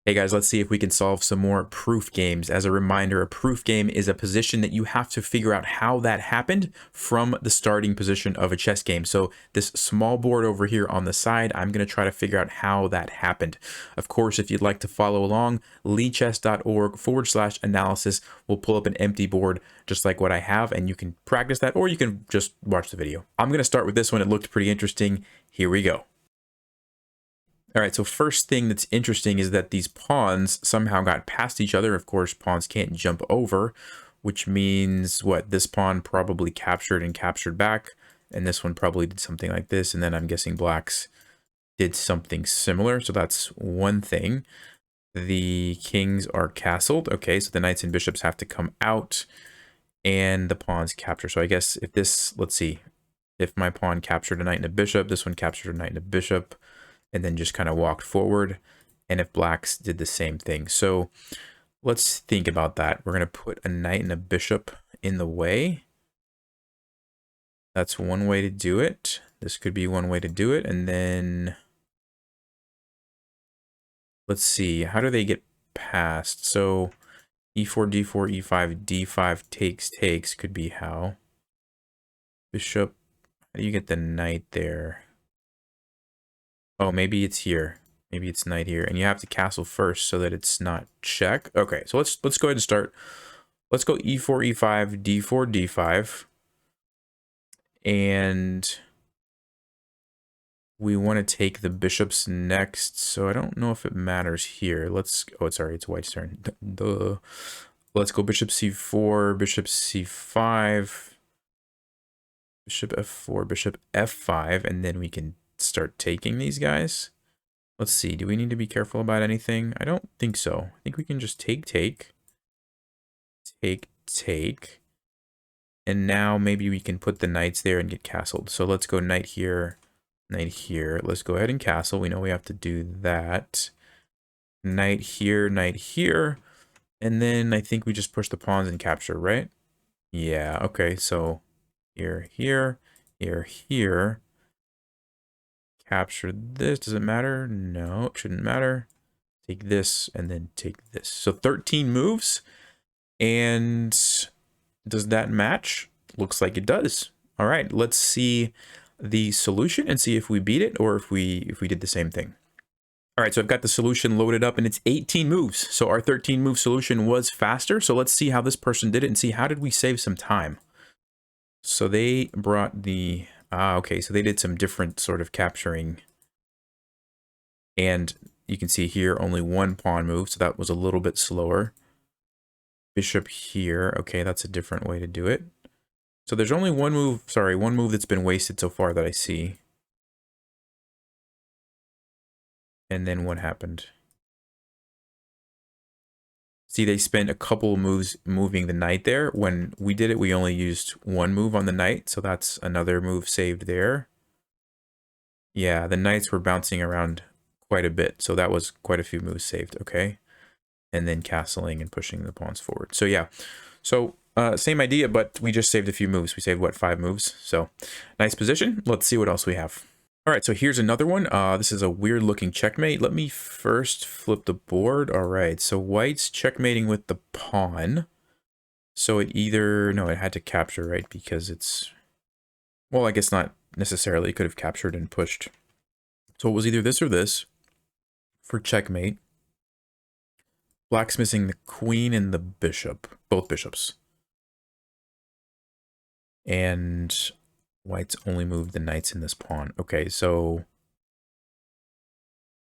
Hey guys, let's see if we can solve some more proof games. As a reminder, a proof game is a position that you have to figure out how that happened from the starting position of a chess game. So this small board over here on the side, I'm going to try to figure out how that happened. Of course, if you'd like to follow along, lichess.org/analysis will pull up an empty board just like what I have, and you can practice that, or you can just watch the video. I'm going to start with this one. It looked pretty interesting. Here we go. All right, so first thing that's interesting is that these pawns somehow got past each other. Of course, pawns can't jump over, which means what? This pawn probably captured and captured back, and this one probably did something like this, and then I'm guessing blacks did something similar. So that's one thing. The kings are castled. Okay, so the knights and bishops have to come out, and the pawns capture. So I guess if this, let's see, if my pawn captured a knight and a bishop, this one captured a knight and a bishop, and then just kind of walked forward, and if blacks did the same thing. So let's think about that. We're going to put a knight and a bishop in the way. That's one way to do it. This could be one way to do it. And then let's see, how do they get past? So e4, d4, e5, d5 takes could be how. Bishop, how do you get the knight there? Oh, maybe it's here. Maybe it's knight here. And you have to castle first so that it's not check. Okay, so let's go ahead and start. Let's go e4, e5, d4, d5. And we want to take the bishops next. So I don't know if it matters here. Let's, oh, sorry, it's white's turn. Duh. Let's go bishop c4, bishop c5, bishop f4, bishop f5, and then we can start taking these guys. Let's see, do we need to be careful about anything? I don't think so. I think we can just take. And now maybe we can put the knights there and get castled. So let's go knight here, knight here. Let's go ahead and castle. We know we have to do that. Knight here, and then I think we just push the pawns and capture, right? Yeah, okay, so here, here, here, here. Capture this. Does it matter? No, it shouldn't matter. Take this and then take this. So 13 moves. And does that match? Looks like it does. All right, let's see the solution and see if we beat it or if we did the same thing. All right, so I've got the solution loaded up and it's 18 moves. So our 13 move solution was faster. So let's see how this person did it and see how did we save some time. So they brought the, okay, so they did some different sort of capturing. And you can see here only one pawn move, so that was a little bit slower. Bishop here, okay, that's a different way to do it. So there's only one move, sorry, one move that's been wasted so far that I see. And then what happened? See, they spent a couple moves moving the knight there. When we did it, we only used one move on the knight, so that's another move saved there. Yeah, the knights were bouncing around quite a bit, so that was quite a few moves saved, okay? And then castling and pushing the pawns forward. So yeah, so same idea, but we just saved a few moves. We saved, what, 5 moves? So nice position. Let's see what else we have. All right, so here's another one. This is a weird looking checkmate. Let me first flip the board. All right, so white's checkmating with the pawn. So it either, no, it had to capture, right? Because it's, well, I guess not necessarily. It could have captured and pushed. So it was either this or this for checkmate. Black's missing the queen and the bishop, both bishops. And white's only moved the knights in this pawn. Okay, so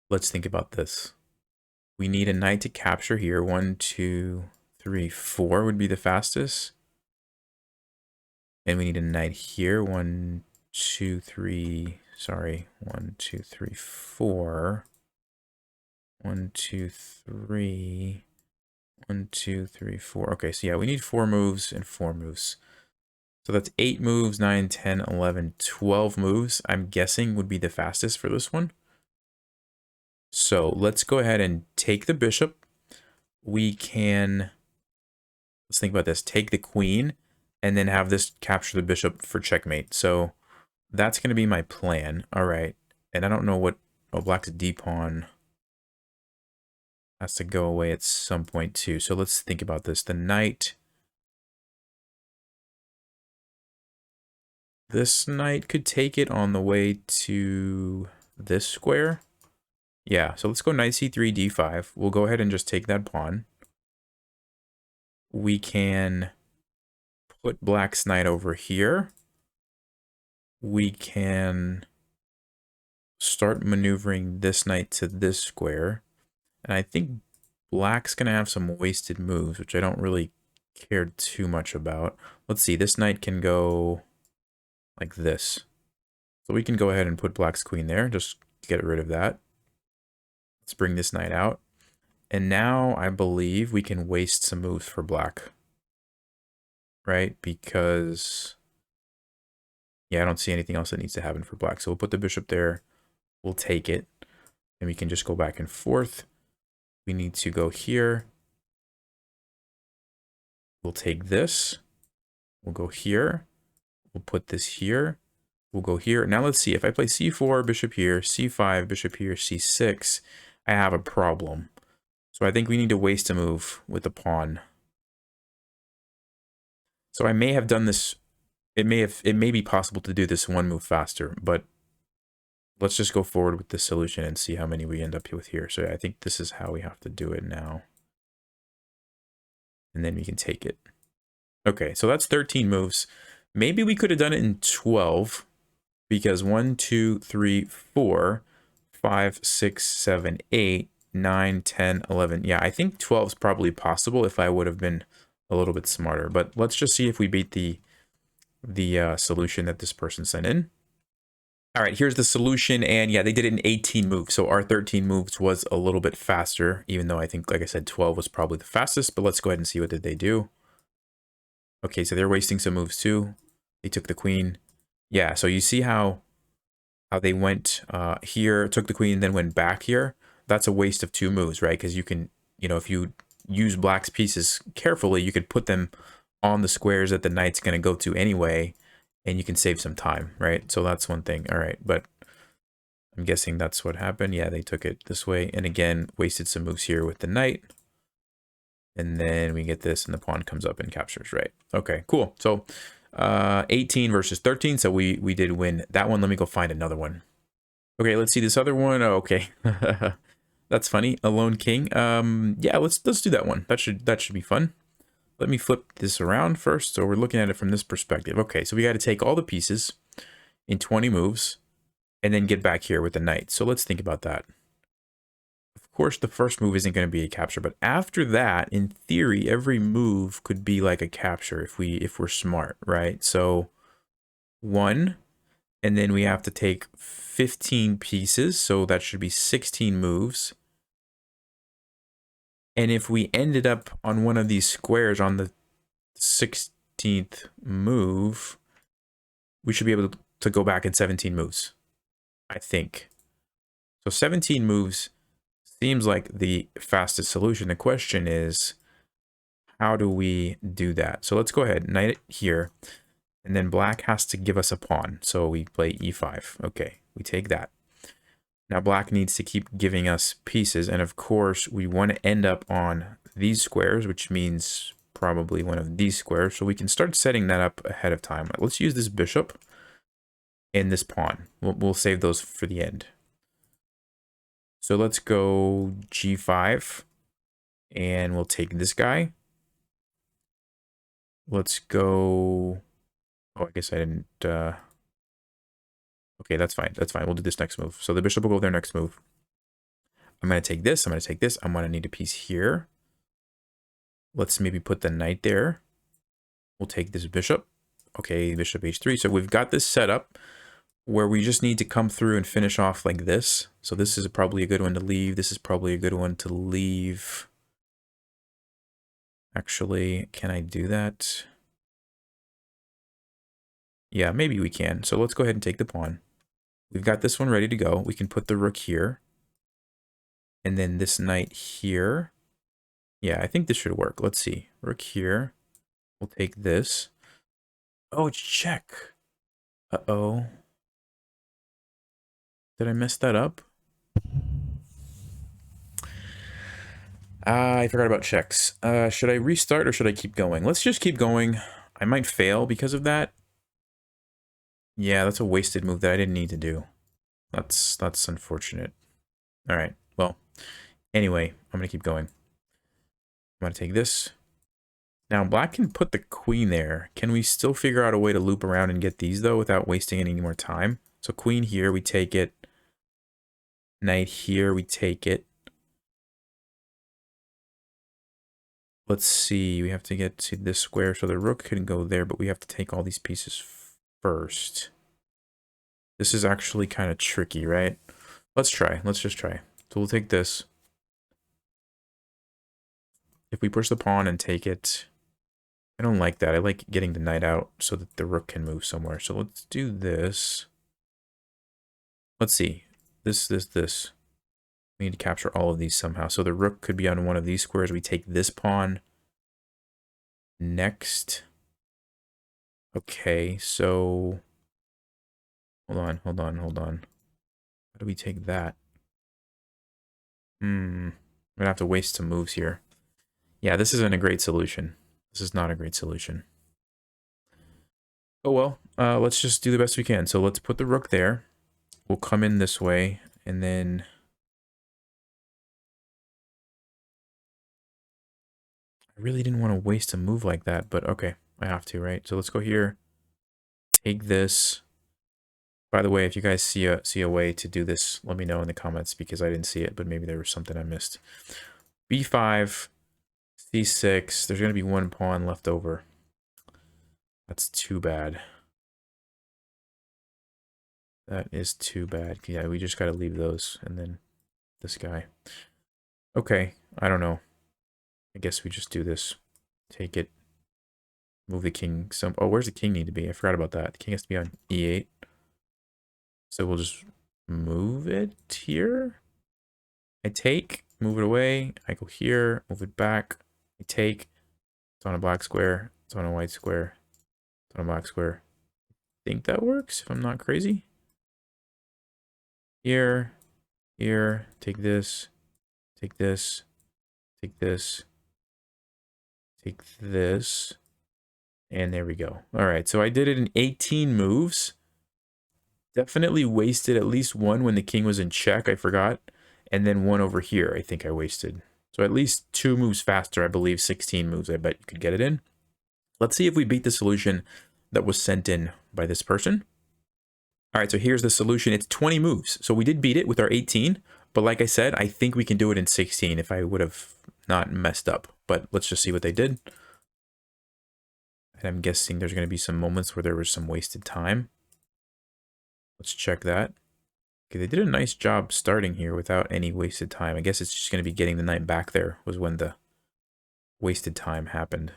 let's think about this. We need a knight to capture here. 1, 2, 3, 4 would be the fastest. And we need a knight here. 1, 2, 3, sorry. 1, 2, 3, 4. 1, 2, 3. 1, 2, 3, 4. Okay, so yeah, we need 4 moves and 4 moves. So that's 8 moves, 9, 10, 11, 12 moves, I'm guessing would be the fastest for this one. So let's go ahead and take the bishop. We can, let's think about this, take the queen and then have this capture the bishop for checkmate. So that's going to be my plan. All right. And I don't know what, oh, black's d pawn. has to go away at some point too. So let's think about this. The knight. This knight could take it on the way to this square. Yeah, so let's go knight c3, d5. We'll go ahead and just take that pawn. We can put black's knight over here. We can start maneuvering this knight to this square. And I think black's going to have some wasted moves, which I don't really care too much about. Let's see, this knight can go like this. So we can go ahead and put black's queen there, just get rid of that. Let's bring this knight out. And now I believe we can waste some moves for black. Right? Because, yeah, I don't see anything else that needs to happen for black. So we'll put the bishop there. We'll take it. And we can just go back and forth. We need to go here. We'll take this. We'll go here. We'll put this here. We'll go here. Now let's see. If I play c4, bishop here, c5, bishop here, c6, I have a problem. So I think we need to waste a move with the pawn. So I may have done this. It may be possible to do this one move faster, but let's just go forward with this solution and see how many we end up with here. So I think this is how we have to do it now. And then we can take it. Okay, so that's 13 moves. Maybe we could have done it in 12 because 1, 2, 3, 4, 5, 6, 7, 8, 9, 10, 11. Yeah, I think 12 is probably possible if I would have been a little bit smarter. But let's just see if we beat the solution that this person sent in. All right, here's the solution. And yeah, they did it in 18 moves. So our 13 moves was a little bit faster, even though I think, like I said, 12 was probably the fastest. But let's go ahead and see what did they do. Okay, so they're wasting some moves too. They took the queen. Yeah, so you see how they went here, took the queen, then went back here. That's a waste of 2 moves, right? Because you can, if you use black's pieces carefully, you could put them on the squares that the knight's going to go to anyway, and you can save some time, right? So that's one thing. All right, but I'm guessing that's what happened. Yeah, they took it this way, and again, wasted some moves here with the knight. And then we get this, and the pawn comes up and captures, right? Okay, cool. So 18 versus 13, so we did win that one. Let me go find another one. Okay, let's see this other one. Oh, okay. That's funny. A lone king. Yeah, let's do that one. That should be fun. Let me flip this around first. So we're looking at it from this perspective. Okay, so we got to take all the pieces in 20 moves and then get back here with the knight. So let's think about that. Of course, the first move isn't going to be a capture, but after that, in theory, every move could be like a capture if we're smart, right? So 1, and then we have to take 15 pieces, so that should be 16 moves. And if we ended up on one of these squares on the 16th move, we should be able to go back in 17 moves, I think. So 17 moves seems like the fastest solution. The question is, how do we do that? So let's go ahead, knight it here, and then black has to give us a pawn. So we play e5. Okay, we take that. Now black needs to keep giving us pieces, and of course we want to end up on these squares, which means probably one of these squares, so we can start setting that up ahead of time. Let's use this bishop and this pawn. We'll save those for the end. So let's go g5, and we'll take this guy. Let's go... Oh, I guess I didn't... Okay, that's fine. That's fine. We'll do this next move. So the bishop will go there next move. I'm going to take this. I'm going to take this. I'm going to need a piece here. Let's maybe put the knight there. We'll take this bishop. Okay, bishop h3. So we've got this set up where we just need to come through and finish off like this. So this is probably a good one to leave. This is probably a good one to leave. Actually, can I do that? Yeah, maybe we can. So let's go ahead and take the pawn. We've got this one ready to go. We can put the rook here. And then this knight here. Yeah, I think this should work. Let's see. Rook here. We'll take this. Oh, it's check. Uh-oh. Did I mess that up? I forgot about checks. Should I restart or should I keep going? Let's just keep going. I might fail because of that. Yeah, that's a wasted move that I didn't need to do. That's unfortunate. All right. Well, anyway, I'm going to keep going. I'm going to take this. Now, black can put the queen there. Can we still figure out a way to loop around and get these, though, without wasting any more time? So queen here, we take it. Knight here, we take it. Let's see. We have to get to this square, so the rook can go there, but we have to take all these pieces first. This is actually kind of tricky, right? Let's try. Let's just try. So we'll take this. If we push the pawn and take it, I don't like that. I like getting the knight out so that the rook can move somewhere. So let's do this. Let's see. This. We need to capture all of these somehow. So the rook could be on one of these squares. We take this pawn next. Okay, so hold on. How do we take that? I'm gonna have to waste some moves here. Yeah, this isn't a great solution. This is not a great solution. Oh well, let's just do the best we can. So let's put the rook there. We'll come in this way, and then I really didn't want to waste a move like that, but okay, I have to, right? So let's go here, take this. By the way, if you guys see a way to do this, let me know in the comments, because I didn't see it, but maybe there was something I missed. B5, C6, there's going to be one pawn left over. That's too bad. That is too bad. Yeah, we just got to leave those, and then this guy. Okay, I don't know. I guess we just do this. Take it. Move the king. Oh, where's the king need to be? I forgot about that. The king has to be on E8. So we'll just move it here. I take, move it away. I go here, move it back. I take. It's on a black square. It's on a white square. It's on a black square. I think that works if I'm not crazy. Here, here, take this, take this, take this, take this, and there we go. All right, so I did it in 18 moves. Definitely wasted at least one when the king was in check, I forgot, and then one over here I think I wasted. So at least 2 moves faster, I believe 16 moves I bet you could get it in. Let's see if we beat the solution that was sent in by this person. All right, so here's the solution. It's 20 moves. So we did beat it with our 18, but like I said, I think we can do it in 16 if I would have not messed up. But let's just see what they did. And I'm guessing there's going to be some moments where there was some wasted time. Let's check that. Okay, they did a nice job starting here without any wasted time. I guess it's just going to be getting the knight back there was when the wasted time happened.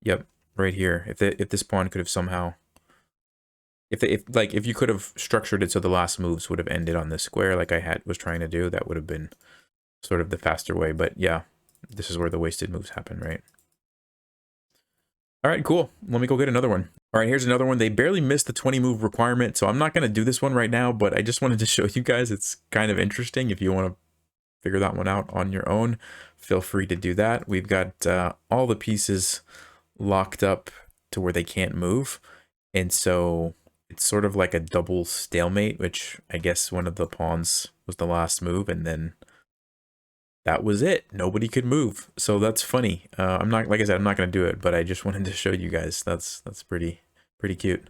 Yep. Right here, if this pawn could have somehow, if you could have structured it so the last moves would have ended on this square like I was trying to do, that would have been sort of the faster way. But yeah, this is where the wasted moves happen, right? All right, cool. Let me go get another one. All right, here's another one. They barely missed the 20 move requirement, so I'm not going to do this one right now, but I just wanted to show you guys it's kind of interesting. If you want to figure that one out on your own, feel free to do that. We've got all the pieces locked up to where they can't move, and so it's sort of like a double stalemate, which I guess one of the pawns was the last move, and then that was it. Nobody could move. So that's funny. I'm not, like I said, I'm not going to do it, but I just wanted to show you guys. That's pretty cute.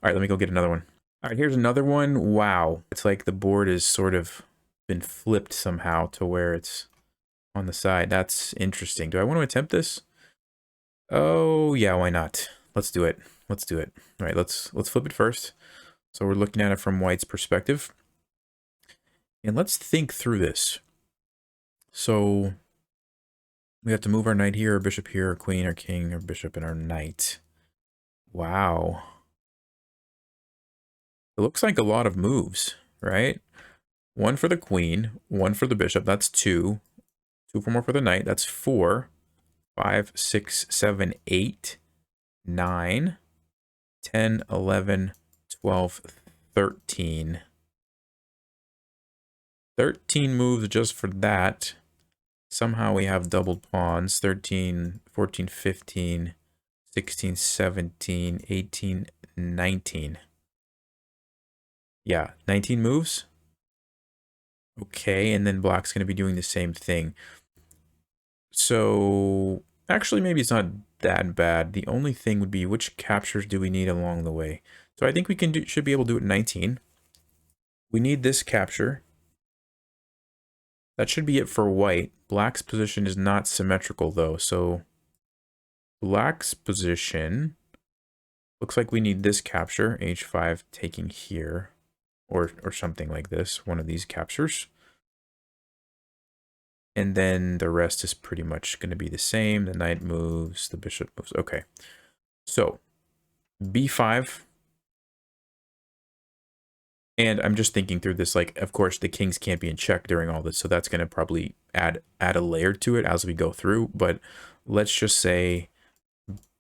All right, let me go get another one. All right, here's another one. Wow. It's like the board is sort of been flipped somehow to where it's on the side. That's interesting. Do I want to attempt this? Oh, yeah, why not? Let's do it. Let's do it. All right, let's flip it first. So we're looking at it from white's perspective. And let's think through this. So we have to move our knight here, or bishop here, or queen, or king, or bishop, and our knight. Wow. It looks like a lot of moves, right? 1 for the queen, 1 for the bishop, that's 2. 2 more for the knight, that's 4. 5, 6, 7, 8, 9, 10, 11, 12, 13. 13 moves just for that. Somehow we have doubled pawns. 13, 14, 15, 16, 17, 18, 19. Yeah, 19 moves. Okay, and then black's going to be doing the same thing. So, actually, maybe it's not that bad. The only thing would be which captures do we need along the way? So I think we can should be able to do it 19. We need this capture. That should be it for white. Black's position is not symmetrical, though, so black's position looks like we need this capture, h5 taking here, or something like this, one of these captures. And then the rest is pretty much going to be the same. The knight moves, the bishop moves. Okay, so b5. And I'm just thinking through this, like, of course, the kings can't be in check during all this, so that's going to probably add a layer to it as we go through. But let's just say,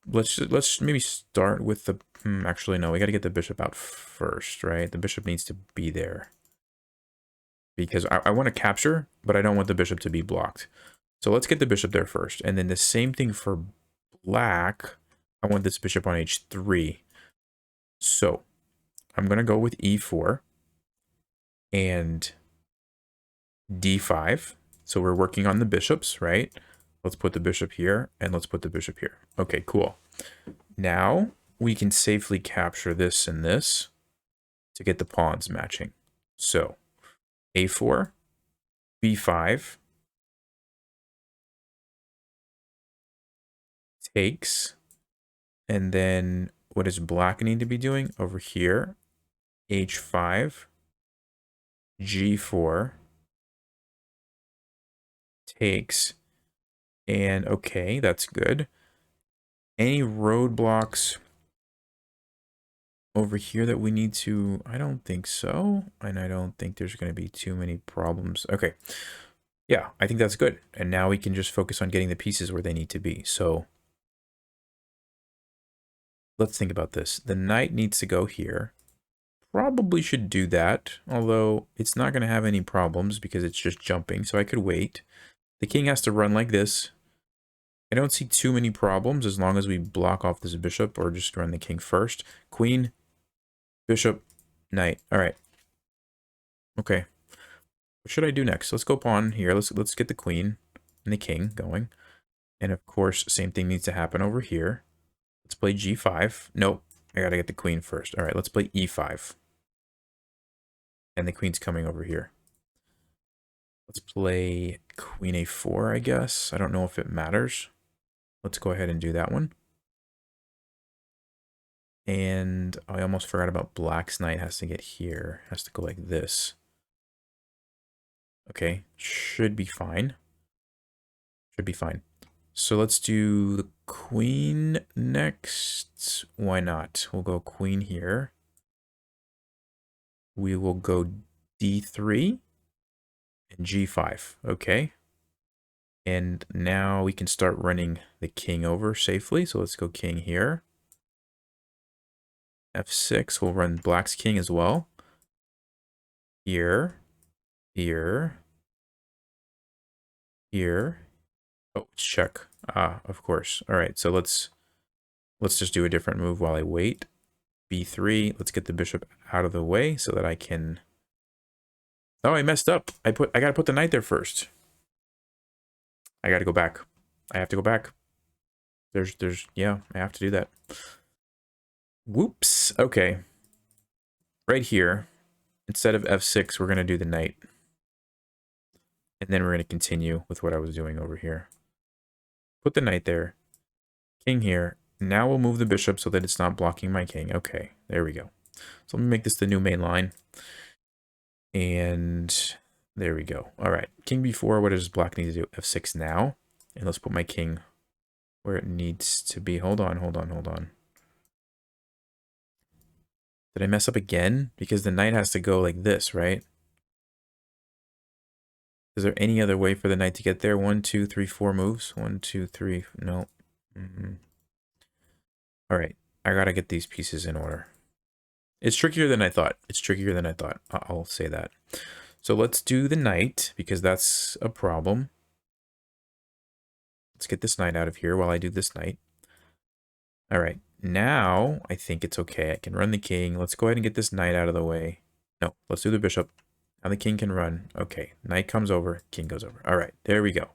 let's maybe start with the, actually, no, we got to get the bishop out first, right? The bishop needs to be there. Because I want to capture, but I don't want the bishop to be blocked. So let's get the bishop there first. And then the same thing for black. I want this bishop on h3. So I'm going to go with e4 and d5. So we're working on the bishops, right? Let's put the bishop here and let's put the bishop here. Okay, cool. Now we can safely capture this and this to get the pawns matching. So a4, b5, takes, and then what does black need to be doing over here? h5, g4, takes, and okay, that's good. Any roadblocks over here that we need to? I don't think so, and I don't think there's going to be too many problems. Okay, yeah, I think that's good. And now we can just focus on getting the pieces where they need to be. So let's think about this. The knight needs to go here. Probably should do that, although it's not going to have any problems because it's just jumping, so I could wait. The king has to run like this. I don't see too many problems as long as we block off this bishop or just run the king first. Queen, bishop, knight. All right. Okay. What should I do next? Let's go pawn here. Let's get the queen and the king going. And of course, same thing needs to happen over here. Let's play g5. Nope. I got to get the queen first. All right, let's play e5. And the queen's coming over here. Let's play queen a4, I guess. I don't know if it matters. Let's go ahead and do that one. And I almost forgot about black's knight has to get here. Has to go like this. Okay, should be fine. Should be fine. So let's do the queen next. Why not? We'll go queen here. We will go d3 and g5. Okay. And now we can start running the king over safely. So let's go king here. f6. We'll run black's king as well. Here. Here. Here. Oh, it's check. Ah, of course. All right. So let's just do a different move while I wait. b3. Let's get the bishop out of the way so that I can... Oh, I messed up. I gotta put the knight there first. I gotta go back. I have to go back. Yeah, I have to do that. Whoops. Okay. Right here, instead of f6, we're gonna do the knight. And then we're gonna continue with what I was doing over here. Put the knight there. King here. Now we'll move the bishop so that it's not blocking my king. Okay, there we go. So let me make this the new main line. And there we go. All right, king b4. What does black need to do? f6 now. And let's put my king where it needs to be. Hold on. Did I mess up again? Because the knight has to go like this, right? Is there any other way for the knight to get there? 1, 2, 3, 4 moves. 1, 2, 3. No. All right. I gotta get these pieces in order. It's trickier than I thought. I'll say that. So let's do the knight, because that's a problem. Let's get this knight out of here while I do this knight. All right, now I think it's okay. I can run the king. Let's go ahead and get this knight out of the way. No, let's do the bishop. Now the king can run. Okay, knight comes over, king goes over. All right, there we go.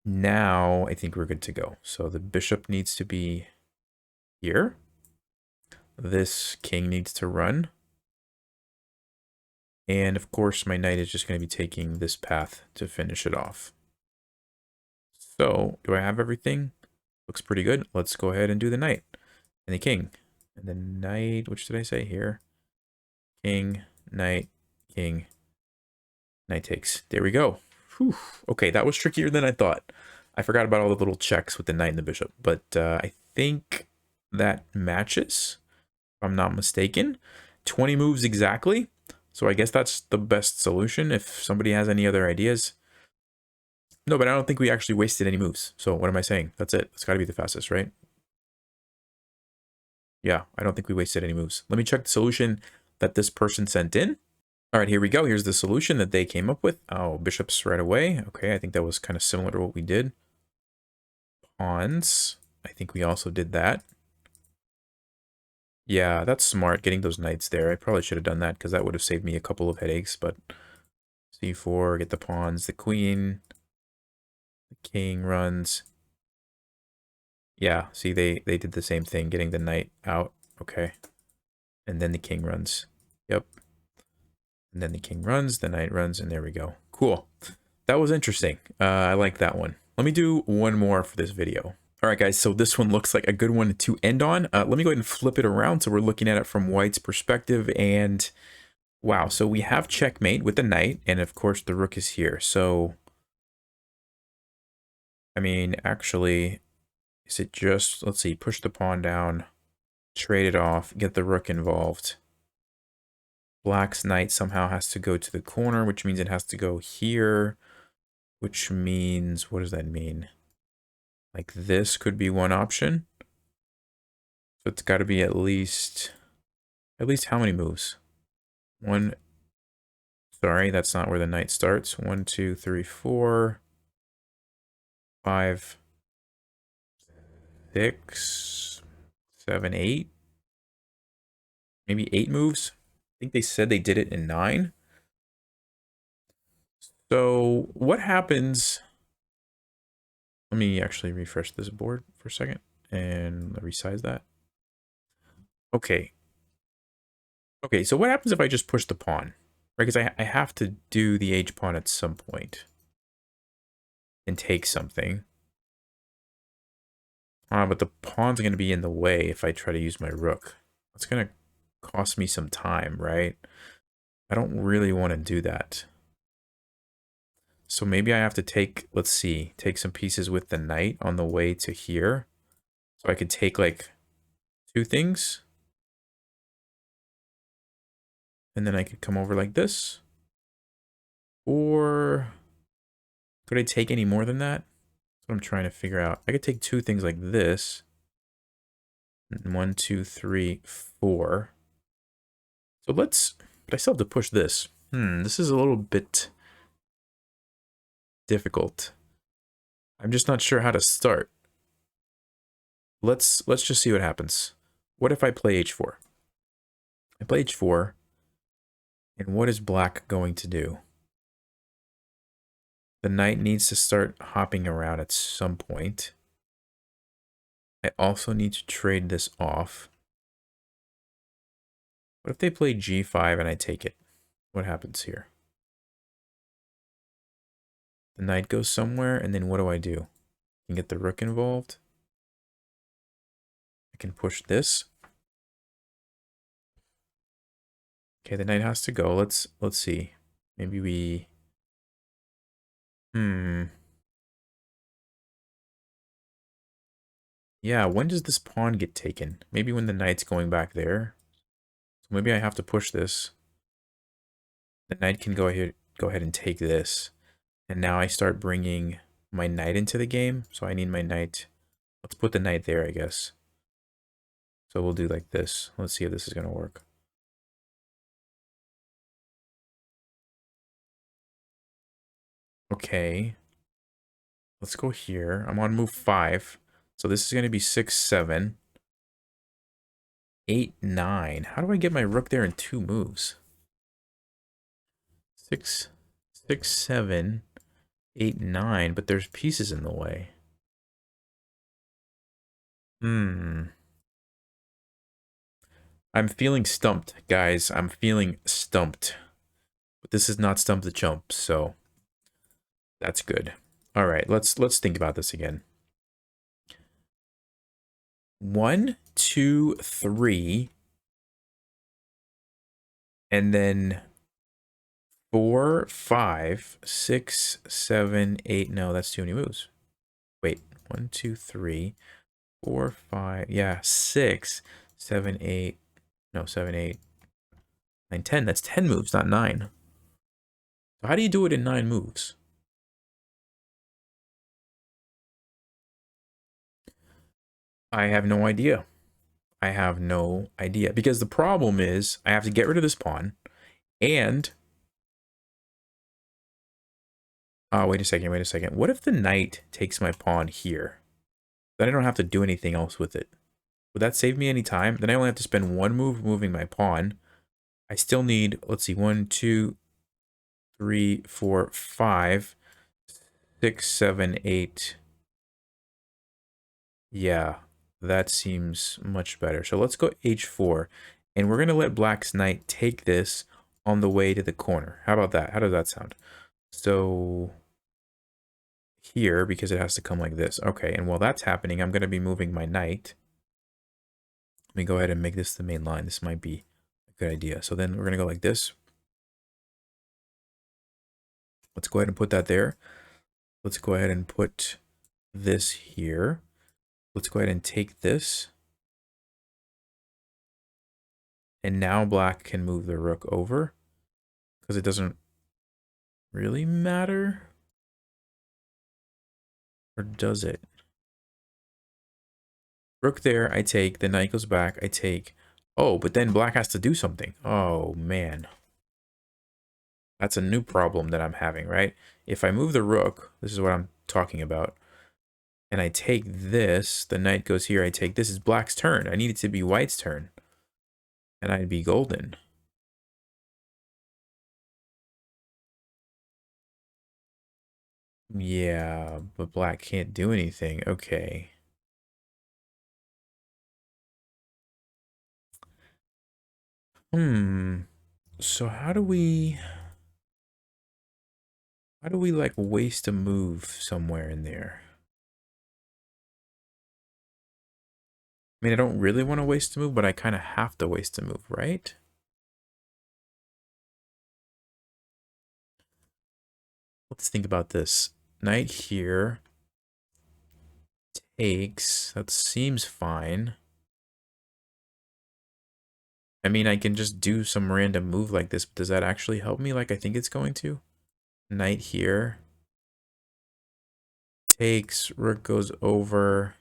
Now I think we're good to go. So the bishop needs to be here. This king needs to run. And of course, my knight is just going to be taking this path to finish it off. So do I have everything? Looks pretty good. Let's go ahead and do the knight and the king. And the knight, which did I say here? King, knight, king, knight takes. There we go. Whew. Okay, that was trickier than I thought. I forgot about all the little checks with the knight and the bishop, but I think that matches, if I'm not mistaken. 20 moves exactly. So I guess that's the best solution if somebody has any other ideas. No, but I don't think we actually wasted any moves. So what am I saying? That's it. It's got to be the fastest, right? Yeah, I don't think we wasted any moves. Let me check the solution that this person sent in. All right, here we go. Here's the solution that they came up with. Oh, bishops right away. Okay, I think that was kind of similar to what we did. Pawns. I think we also did that. Yeah, that's smart, getting those knights there. I probably should have done that because that would have saved me a couple of headaches, but c4, get the pawns, the queen, the king runs. Yeah, see, they did the same thing, getting the knight out. Okay. And then the king runs. Yep. And then the king runs, the knight runs, and there we go. Cool. That was interesting. I like that one. Let me do one more for this video. All right, guys, so this one looks like a good one to end on. Let me go ahead and flip it around so we're looking at it from white's perspective. And wow, so we have checkmate with the knight, and of course the rook is here. So, I mean, actually, is it just, let's see, push the pawn down, trade it off, get the rook involved. Black's knight somehow has to go to the corner, which means it has to go here, which means, what does that mean? Like this could be one option. So it's got to be at least how many moves? One, sorry, that's not where the knight starts. 1, 2, 3, 4, 5, 6, 7, 8. Maybe 8 moves. I think they said they did it in 9. So what happens? Let me actually refresh this board for a second and resize that. Okay. Okay, so what happens if I just push the pawn? Right, because I have to do the h pawn at some point and take something. But the pawn's going to be in the way if I try to use my rook. It's going to cost me some time, right? I don't really want to do that. So maybe I have to take, let's see, take some pieces with the knight on the way to here. So I could take like 2 things. And then I could come over like this. Or could I take any more than that? That's what I'm trying to figure out. I could take 2 things like this. 1, 2, 3, 4. So let's, but I still have to push this. This is a little bit difficult. I'm just not sure how to start. Let's just see what happens. What if I play h4? I play h4, and what is black going to do? The knight needs to start hopping around at some point. I also need to trade this off. What if they play g5 and I take it? What happens here? The knight goes somewhere, and then what do? I can get the rook involved. I can push this. Okay, the knight has to go. Let's see. Maybe we... Yeah, when does this pawn get taken? Maybe when the knight's going back there. So maybe I have to push this. The knight can go ahead and take this. And now I start bringing my knight into the game. So I need my knight. Let's put the knight there, I guess. So we'll do like this. Let's see if this is going to work. Okay. Let's go here. I'm on move 5. So this is going to be 6, 7, 8, 9. How do I get my rook there in 2 moves? 6, 6, 7, 8, 9, but there's pieces in the way. I'm feeling stumped, guys. I'm feeling stumped. But this is not Stump the Chump, so that's good. All right, let's think about this again. 1, 2, 3, and then 4, 5, 6, 7, 8. No, that's too many moves. Wait, 1, 2, 3, 4, 5. Yeah, 6, 7, 8. No, 7, 8, 9, 10. That's 10 moves, not 9. So how do you do it in 9 moves? I have no idea. I have no idea. Because the problem is I have to get rid of this pawn. And... wait a second, wait a second. What if the knight takes my pawn here? Then I don't have to do anything else with it. Would that save me any time? Then I only have to spend 1 move moving my pawn. I still need, let's see, 1, 2, 3, 4, 5, 6, 7, 8. Yeah, that seems much better. So let's go h4. And we're going to let black's knight take this on the way to the corner. How about that? How does that sound? So here, because it has to come like this. Okay, and while that's happening, I'm going to be moving my knight. Let me go ahead and make this the main line. This might be a good idea. So then we're going to go like this. Let's go ahead and put that there. Let's go ahead and put this here. Let's go ahead and take this. And now black can move the rook over because it doesn't really matter. Or does it? Rook there, I take. The knight goes back, I take. Oh, but then black has to do something. Oh, man. That's a new problem that I'm having, right? If I move the rook, this is what I'm talking about, and I take this, the knight goes here, I take this, is black's turn. I need it to be white's turn. And I'd be golden. Yeah, but black can't do anything. Okay. So how do we like waste a move somewhere in there? I mean, I don't really want to waste a move, but I kind of have to waste a move, right? Let's think about this. Knight here takes. That seems fine. I mean, I can just do some random move like this, but does that actually help me like I think it's going to? Knight here. Takes. Rook goes over.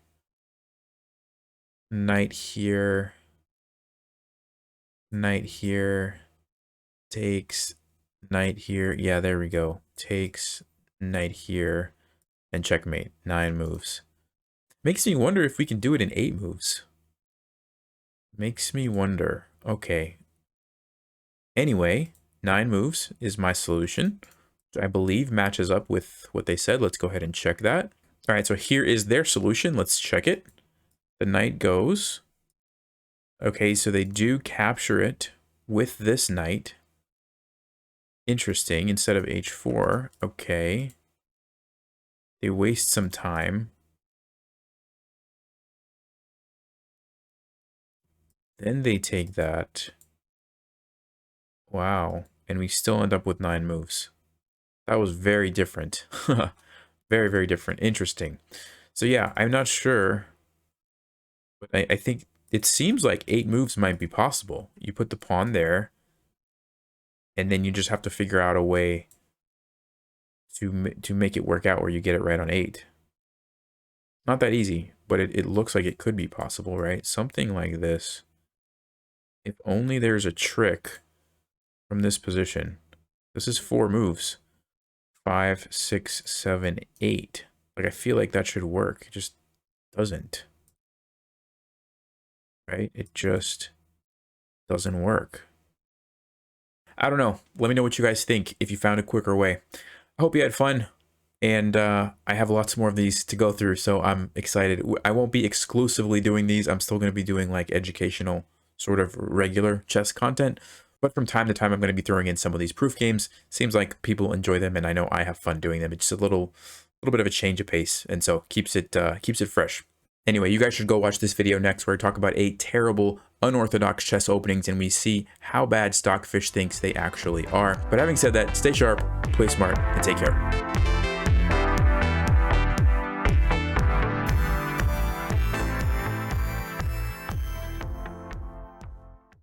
Knight here. Knight here. Takes. Knight here. Yeah, there we go. Takes. Knight here. And checkmate. 9 moves. Makes me wonder if we can do it in 8 moves. Makes me wonder. Okay. Anyway, 9 moves is my solution, which I believe matches up with what they said. Let's go ahead and check that. All right, so here is their solution. Let's check it. The knight goes. Okay, so they do capture it with this knight. Interesting, instead of h4. Okay. They waste some time. Then they take that. Wow. And we still end up with 9 moves. That was very different. Very, very different. Interesting. So yeah, I'm not sure. But I think it seems like 8 moves might be possible. You put the pawn there. And then you just have to figure out a way to make it work out where you get it right on 8. Not that easy, but it looks like it could be possible, right? Something like this. If only there's a trick from this position. This is 4 moves. 5, 6, 7, 8. Like, I feel like that should work. It just doesn't. Right? It just doesn't work. I don't know. Let me know what you guys think if you found a quicker way. I hope you had fun. And I have lots more of these to go through, so I'm excited. I won't be exclusively doing these. I'm still going to be doing like educational, sort of regular chess content. But from time to time, I'm going to be throwing in some of these proof games. Seems like people enjoy them, and I know I have fun doing them. It's just a little bit of a change of pace, and so keeps it fresh. Anyway, you guys should go watch this video next, where I talk about 8 terrible, unorthodox chess openings, and we see how bad Stockfish thinks they actually are. But having said that, stay sharp, play smart, and take care.